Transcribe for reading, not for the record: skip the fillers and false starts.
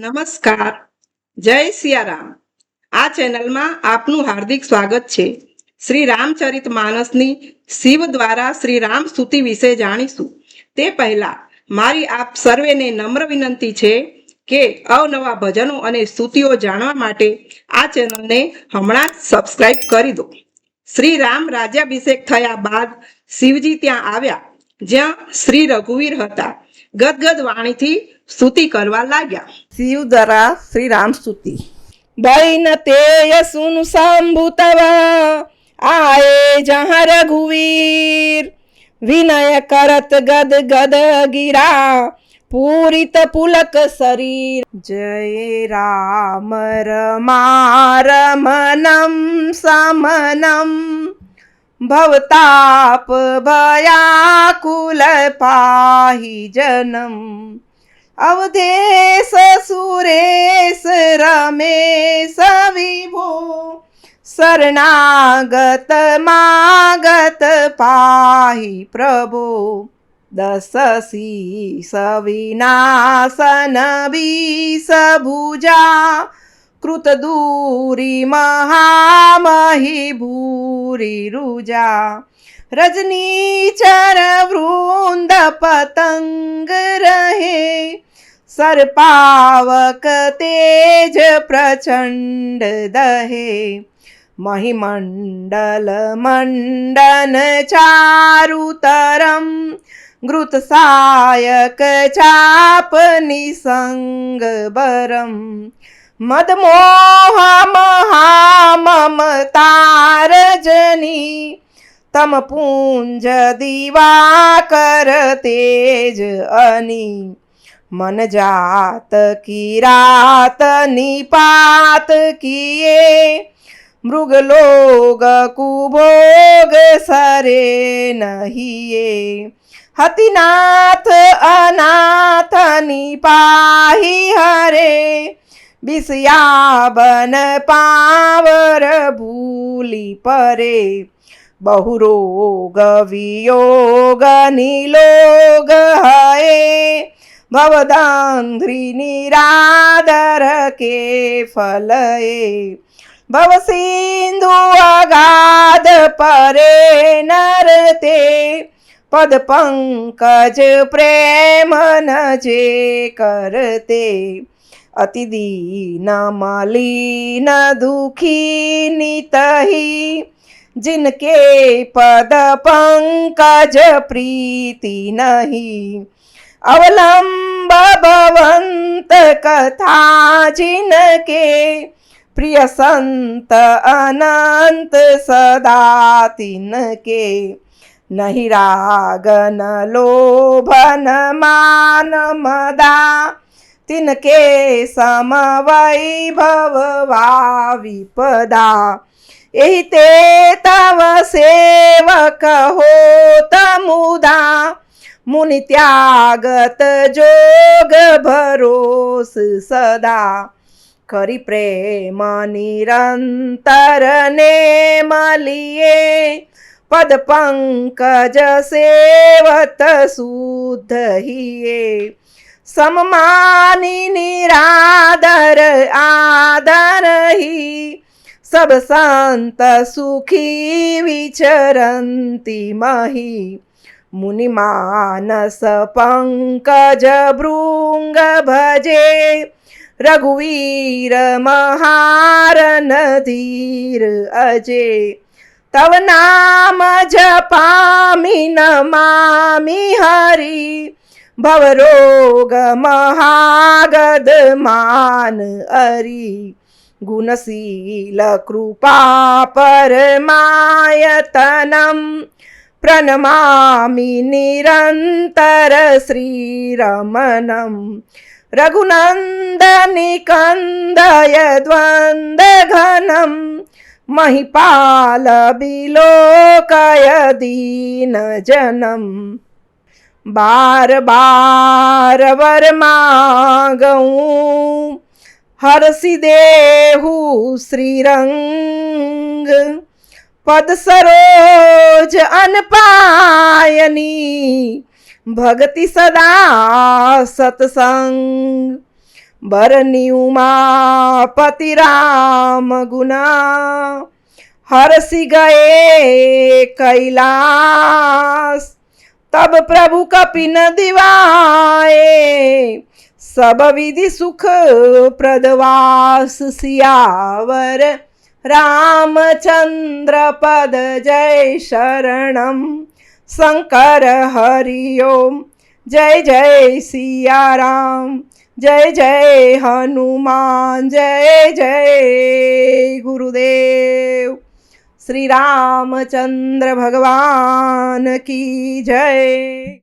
નમસ્કાર. જય સિયારામ. આ ચેનલમાં આપનું હાર્દિક સ્વાગત છે. શ્રી રામચરિત માનસની શિવ દ્વારા શ્રી રામ સ્તુતિ વિશે જાણીશું. તે પહેલા મારી આપ સર્વેને નમ્ર વિનંતી છે કે અવનવા ભજનો અને સ્તુતિઓ જાણવા માટે આ ચેનલને હમણાં જ સબસ્ક્રાઇબ કરી દો. શ્રી રામ રાજ્યાભિષેક થયા બાદ શિવજી ત્યાં આવ્યા, જ્યાં શ્રી રઘુવીર હતા. ગદગદ વાણીથી સ્તુતિ કરવા લાગ્યા. શિવ દ્વારા શ્રી રામ સ્તુતિ. दैनतेय सुनु संभुतव आए जहाँ रघुवीर विनय करत गद गद गिरा पूरित पुलक शरीर। जय राम रमारमणं समनं भवताप भयाकुल पाहि जनम अवधेश सुरेश रमेश विभो शरणागत मागत पाहि प्रभो दस शीस विनाशन बीस भुजा कृत दूरी महामहि भूरि रुजा रजनीचर वृंद पतंग रहे सर्पावक तेज प्रचंड दहे महिमंडल मंडन चारुतरम घृत सायक चाप निसंग बरम मदमोह महाममतार जनी तम पुंज दिवाकर तेज अनि मन जात की रात निपात किए मृगलोग कुभोग सरे नहिए हतिनाथ अनाथ निपाहि हरे बिसयाबन पावर भूली परे बहुरोग वियोग निलोग है भवदांध्री निरादर के फलए भव सिंधु अगाध परे नरते पद पंकज प्रेम न जे करते अति दीन मलिन दुखी नितहि जिनके पद पंकज प्रीति नहीं अवलंब भवंत कथा जिनके प्रिय संत अनंत सदा तिनके नहीं राग न लोभ न मान मदा तिनके सम वैभव वा विपदा एहि ते तव सेवक होत मुदा मुनि त्यागत जोग भरोस सदा करि प्रेम निरंतर नेम लिए पद पंकज सेवत शुद्ध हिये सममानि निरादर आदर ही सब संत सुखी विचरन्ति मही मुनि मानस पंकज भृंग भजे रघुवीर महारन धीर अजे तव नाम जपामि नमामि हरि भवरोग महागद मान अरि गुणशील कृपा परमायतनम प्रणमामि निरंतर श्रीरमणम रघुनंदनि कंदय द्वंद घनम महिपाल बिलोकय दीन जनम बार बार वर मागऊं हरसि देहु श्रीरंग पद सरोज अनपायनी भक्ति सदा सत्संग बरनी उमापति राम गुना हरसि गए कैलास। तब प्रभु कपिन दिवाए सब विधि सुख प्रदवास। सियावर रामचंद्र पद जय शरणम शंकर हरि ओम। जय जय सिया राम, जय जय हनुमान, जय जय गुरुदेव। श्री रामचंद्र भगवान की जय।